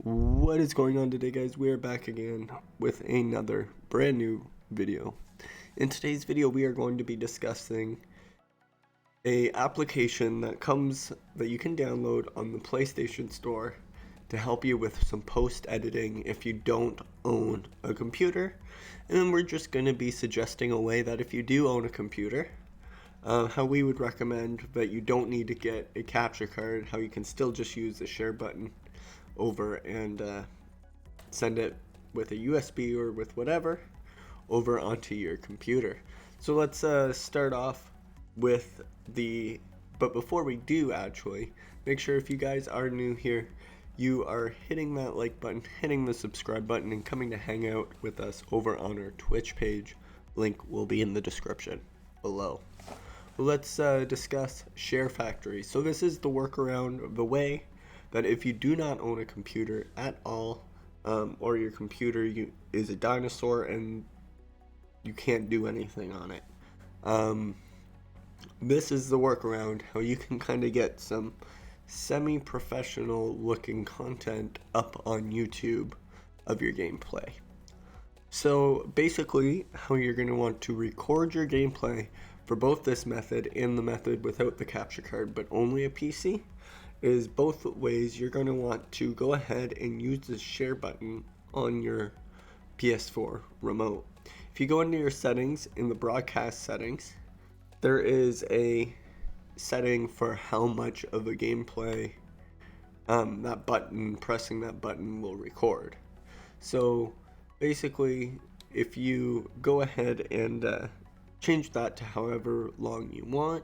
What is going on today, guys? We are back again with another brand new video. In today's video, we are going to be discussing a application that you can download on the PlayStation Store to help you with some post editing if you don't own a computer. And then we're just going to be suggesting a way that if you do own a computer, how we would recommend that you don't need to get a capture card, how you can still just use the share button over and send it with a USB or with whatever over onto your computer. So let's start off with but before we do, actually, make sure if you guys are new here, you are hitting that like button, hitting the subscribe button, and coming to hang out with us over on our Twitch page. Link will be in the description below. Let's discuss Share Factory. So this is the workaround of the way that if you do not own a computer at all, or your computer is a dinosaur and you can't do anything on it, this is the workaround how you can kind of get some semi-professional looking content up on YouTube of your gameplay. So basically, how you're going to want to record your gameplay for both this method and the method without the capture card but only a PC is both ways you're going to want to go ahead and use the share button on your PS4 remote. If you go into your settings, in the broadcast settings, there is a setting for how much of a gameplay pressing that button will record. So basically, if you go ahead and change that to however long you want,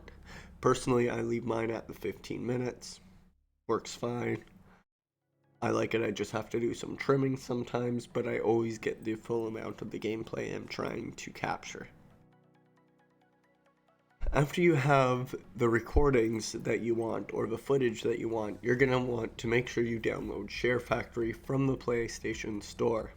personally I leave mine at the 15 minutes. Works fine. I like it. I just have to do some trimming sometimes, but I always get the full amount of the gameplay I'm trying to capture. After you have the recordings that you want or the footage that you want, you're going to want to make sure you download Share Factory from the PlayStation Store.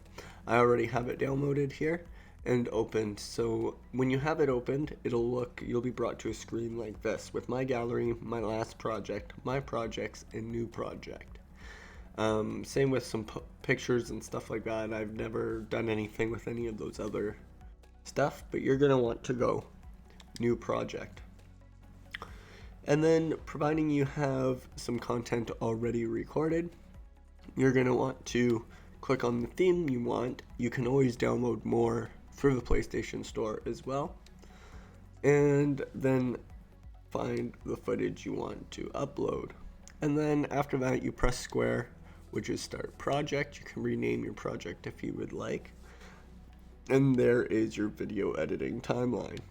I already have it downloaded here and opened, so when you have it opened, you'll be brought to a screen like this with my gallery, my last project, my projects, and new project. Same with some pictures and stuff like that. I've never done anything with any of those other stuff, but you're gonna want to go new project. And then, providing you have some content already recorded, you're gonna want to click on the theme you want. You can always download more through the PlayStation Store as well, and then find the footage you want to upload. And then after that, you press square, which is start project. You can rename your project if you would like, and there is your video editing timeline.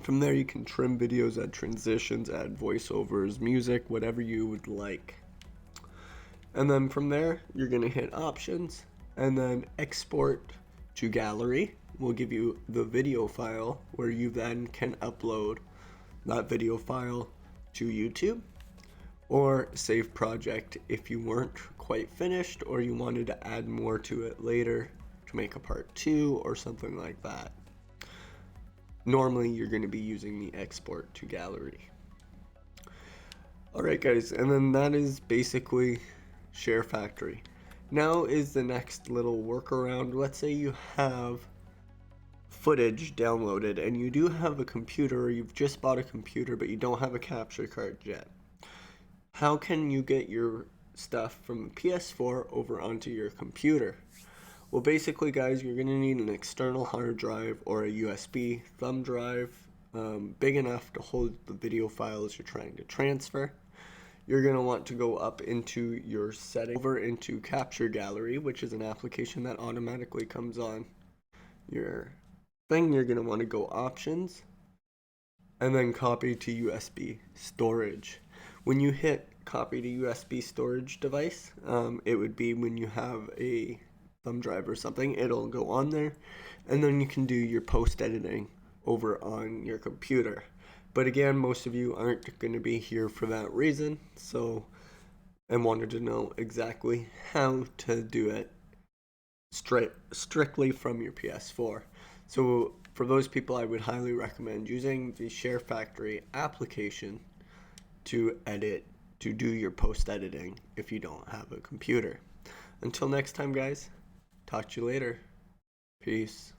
From there, you can trim videos, add transitions, add voiceovers, music, whatever you would like. And then from there, you're going to hit options, and then export to gallery will give you the video file where you then can upload that video file to YouTube, or save project if you weren't quite finished or you wanted to add more to it later to make a part 2 or something like that. Normally you're going to be using the export to gallery. Alright guys, and then that is basically Share Factory. Now is the next little workaround. Let's say you have footage downloaded and you do have a computer, or you've just bought a computer but you don't have a capture card yet. How can you get your stuff from the PS4 over onto your computer? Well, basically guys, you're going to need an external hard drive or a USB thumb drive big enough to hold the video files you're trying to transfer. You're going to want to go up into your settings, over into Capture Gallery, which is an application that automatically comes on your thing. You're going to want to go options and then copy to USB storage. When you hit copy to USB storage device, it would be when you have a thumb drive or something, it'll go on there, and then you can do your post editing over on your computer. But again, most of you aren't going to be here for that reason, so I wanted to know exactly how to do it strictly from your PS4. So for those people, I would highly recommend using the Share Factory application to do your post editing if you don't have a computer. Until next time, guys, talk to you later. Peace.